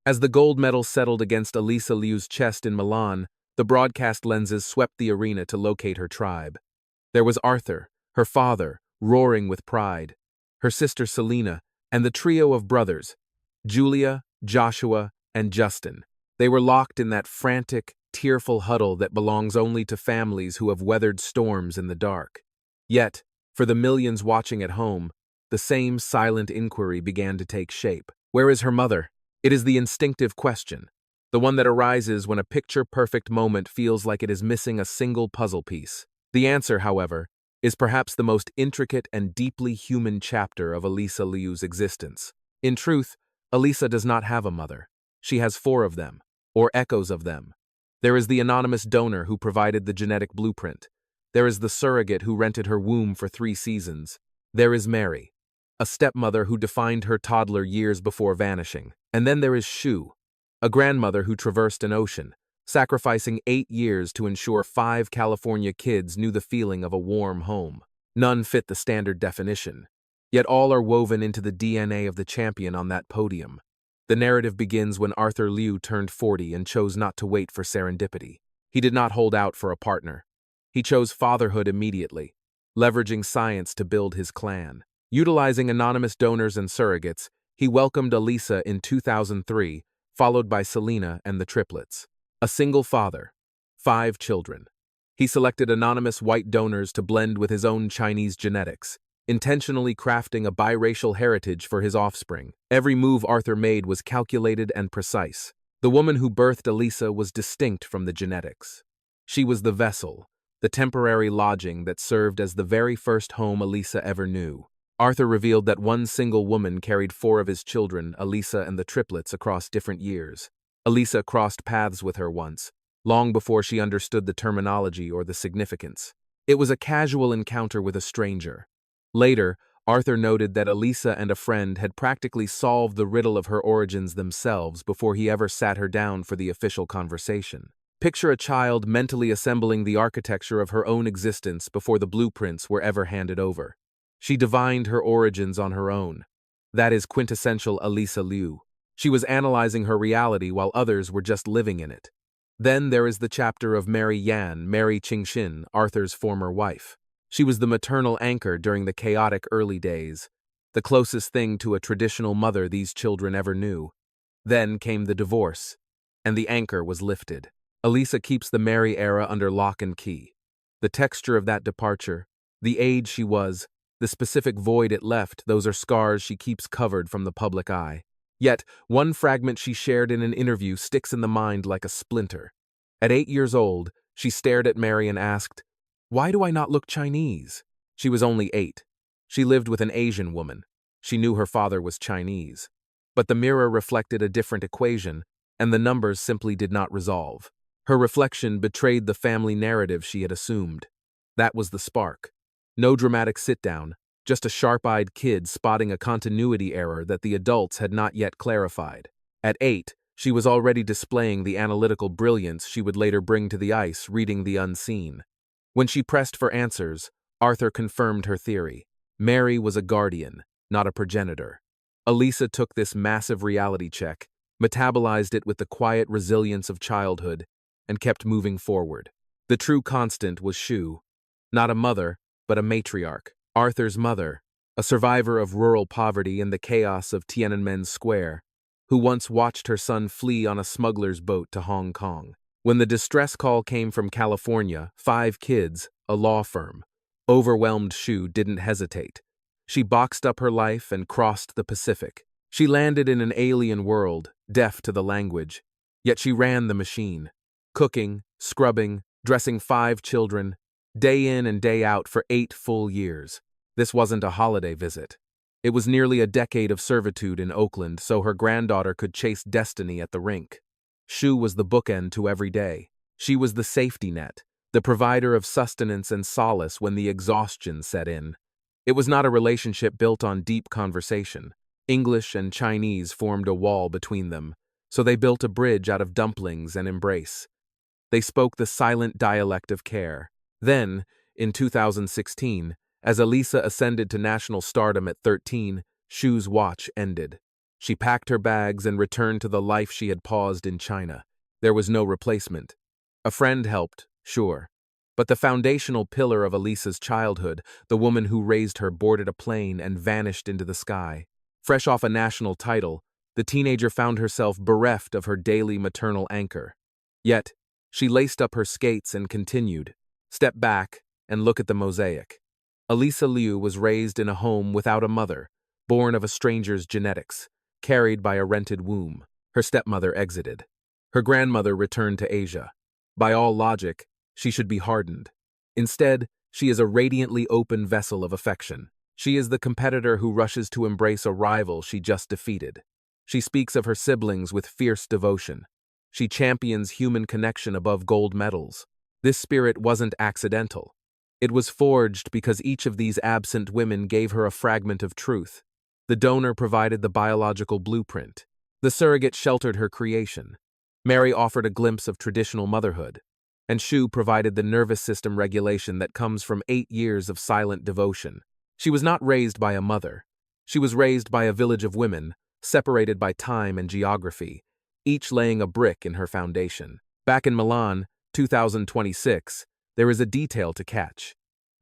As the gold medal settled against Alysa Liu's chest in Milan, the broadcast lenses swept the arena to locate her tribe. There was Arthur, her father, roaring with pride, her sister Selena, and the trio of brothers, Julia, Joshua, and Justin. They were locked in that frantic, tearful huddle that belongs only to families who have weathered storms in the dark. Yet, for the millions watching at home, the same silent inquiry began to take shape. Where is her mother? It is the instinctive question, the one that arises when a picture-perfect moment feels like it is missing a single puzzle piece. The answer, however, is perhaps the most intricate and deeply human chapter of Alysa Liu's existence. In truth, Alysa does not have a mother. She has 4 of them, or echoes of them. There is the anonymous donor who provided the genetic blueprint. There is the surrogate who rented her womb for 3 seasons. There is Mary, a stepmother who defined her toddler years before vanishing. And then there is Shun, a grandmother who traversed an ocean, sacrificing 8 years to ensure 5 California kids knew the feeling of a warm home. None fit the standard definition, yet all are woven into the DNA of the champion on that podium. The narrative begins when Arthur Liu turned 40 and chose not to wait for serendipity. He did not hold out for a partner. He chose fatherhood immediately, leveraging science to build his clan. Utilizing anonymous donors and surrogates, he welcomed Alysa in 2003, followed by Selena and the triplets. A single father, 5 children. He selected anonymous white donors to blend with his own Chinese genetics, intentionally crafting a biracial heritage for his offspring. Every move Arthur made was calculated and precise. The woman who birthed Alysa was distinct from the genetics. She was the vessel, the temporary lodging that served as the very first home Alysa ever knew. Arthur revealed that one single woman carried 4 of his children, Alysa and the triplets, across different years. Alysa crossed paths with her once, long before she understood the terminology or the significance. It was a casual encounter with a stranger. Later, Arthur noted that Alysa and a friend had practically solved the riddle of her origins themselves before he ever sat her down for the official conversation. Picture a child mentally assembling the architecture of her own existence before the blueprints were ever handed over. She divined her origins on her own. That is quintessential Alysa Liu. She was analyzing her reality while others were just living in it. Then there is the chapter of Mary Yan, Mary Qingxin, Arthur's former wife. She was the maternal anchor during the chaotic early days, the closest thing to a traditional mother these children ever knew. Then came the divorce, and the anchor was lifted. Alysa keeps the Mary era under lock and key. The texture of that departure, the age she was, the specific void it left, those are scars she keeps covered from the public eye. Yet, one fragment she shared in an interview sticks in the mind like a splinter. At 8 years old, she stared at Mary and asked, "Why do I not look Chinese?" She was only 8. She lived with an Asian woman. She knew her father was Chinese. But the mirror reflected a different equation, and the numbers simply did not resolve. Her reflection betrayed the family narrative she had assumed. That was the spark. No dramatic sit-down, just a sharp-eyed kid spotting a continuity error that the adults had not yet clarified. At 8, she was already displaying the analytical brilliance she would later bring to the ice, reading the unseen. When she pressed for answers, Arthur confirmed her theory. Mary was a guardian, not a progenitor. Alysa took this massive reality check, metabolized it with the quiet resilience of childhood, and kept moving forward. The true constant was Shun, not a mother, but a matriarch. Arthur's mother, a survivor of rural poverty and the chaos of Tiananmen Square, who once watched her son flee on a smuggler's boat to Hong Kong. When the distress call came from California, 5 kids, a law firm, overwhelmed Shun didn't hesitate. She boxed up her life and crossed the Pacific. She landed in an alien world, deaf to the language, yet she ran the machine, cooking, scrubbing, dressing 5 children, day in and day out for 8 full years. This wasn't a holiday visit. It was nearly a decade of servitude in Oakland so her granddaughter could chase destiny at the rink. Shun was the bookend to every day. She was the safety net, the provider of sustenance and solace when the exhaustion set in. It was not a relationship built on deep conversation. English and Chinese formed a wall between them, so they built a bridge out of dumplings and embrace. They spoke the silent dialect of care. Then, in 2016, as Alysa ascended to national stardom at 13, Shun's watch ended. She packed her bags and returned to the life she had paused in China. There was no replacement. A friend helped, sure. But the foundational pillar of Alysa's childhood, the woman who raised her, boarded a plane and vanished into the sky. Fresh off a national title, the teenager found herself bereft of her daily maternal anchor. Yet, she laced up her skates and continued. Step back and look at the mosaic. Alysa Liu was raised in a home without a mother, born of a stranger's genetics, carried by a rented womb. Her stepmother exited. Her grandmother returned to Asia. By all logic, she should be hardened. Instead, she is a radiantly open vessel of affection. She is the competitor who rushes to embrace a rival she just defeated. She speaks of her siblings with fierce devotion. She champions human connection above gold medals. This spirit wasn't accidental. It was forged because each of these absent women gave her a fragment of truth. The donor provided the biological blueprint. The surrogate sheltered her creation. Mary offered a glimpse of traditional motherhood, and Shun provided the nervous system regulation that comes from 8 years of silent devotion. She was not raised by a mother. She was raised by a village of women, separated by time and geography, each laying a brick in her foundation. Back in Milan, 2026, there is a detail to catch.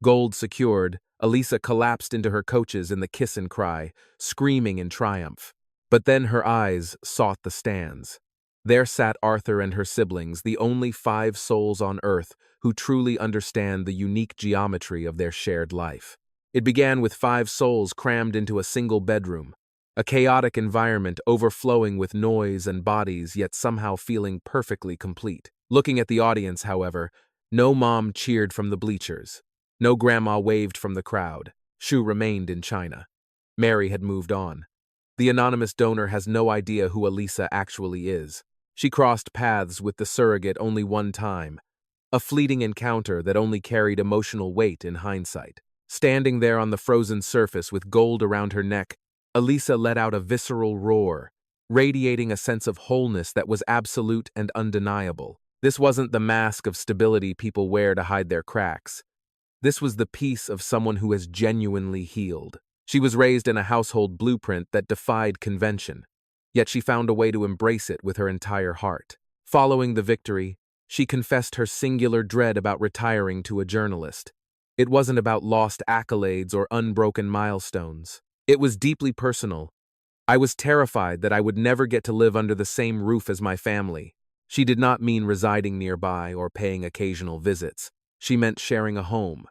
Gold secured, Alysa collapsed into her coaches in the kiss and cry, screaming in triumph. But then her eyes sought the stands. There sat Arthur and her siblings, the only 5 souls on Earth who truly understand the unique geometry of their shared life. It began with 5 souls crammed into a single bedroom, a chaotic environment overflowing with noise and bodies, yet somehow feeling perfectly complete. Looking at the audience, however, no mom cheered from the bleachers. No grandma waved from the crowd. Shun remained in China. Mary had moved on. The anonymous donor has no idea who Alysa actually is. She crossed paths with the surrogate only one time, a fleeting encounter that only carried emotional weight in hindsight. Standing there on the frozen surface with gold around her neck, Alysa let out a visceral roar, radiating a sense of wholeness that was absolute and undeniable. This wasn't the mask of stability people wear to hide their cracks. This was the peace of someone who has genuinely healed. She was raised in a household blueprint that defied convention, yet she found a way to embrace it with her entire heart. Following the victory, she confessed her singular dread about retiring to a journalist. It wasn't about lost accolades or unbroken milestones. It was deeply personal. I was terrified that I would never get to live under the same roof as my family. She did not mean residing nearby or paying occasional visits. She meant sharing a home,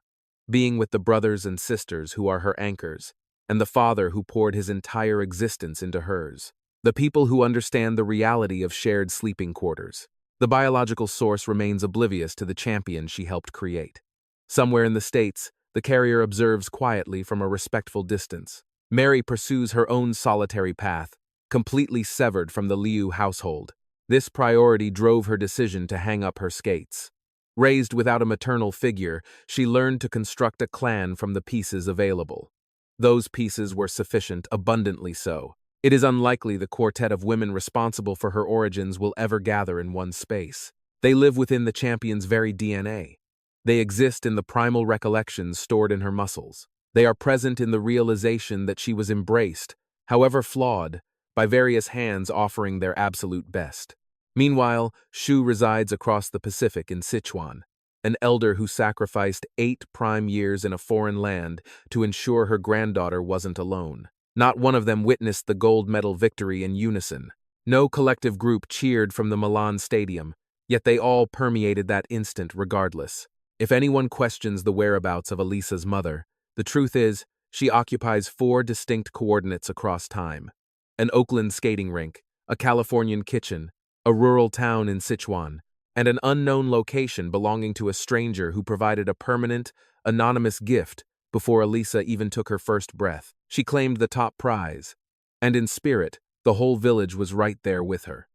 being with the brothers and sisters who are her anchors, and the father who poured his entire existence into hers. The people who understand the reality of shared sleeping quarters. The biological source remains oblivious to the champion she helped create. Somewhere in the States, the carrier observes quietly from a respectful distance. Mary pursues her own solitary path, completely severed from the Liu household. This priority drove her decision to hang up her skates. Raised without a maternal figure, she learned to construct a clan from the pieces available. Those pieces were sufficient, abundantly so. It is unlikely the quartet of women responsible for her origins will ever gather in one space. They live within the champion's very DNA. They exist in the primal recollections stored in her muscles. They are present in the realization that she was embraced, however flawed, by various hands offering their absolute best. Meanwhile, Shun resides across the Pacific in Sichuan, an elder who sacrificed 8 prime years in a foreign land to ensure her granddaughter wasn't alone. Not one of them witnessed the gold medal victory in unison. No collective group cheered from the Milan stadium, yet they all permeated that instant regardless. If anyone questions the whereabouts of Alysa's mother, the truth is, she occupies 4 distinct coordinates across time. An Oakland skating rink, a Californian kitchen, a rural town in Sichuan, and an unknown location belonging to a stranger who provided a permanent, anonymous gift before Alysa even took her first breath. She claimed the top prize, and in spirit, the whole village was right there with her.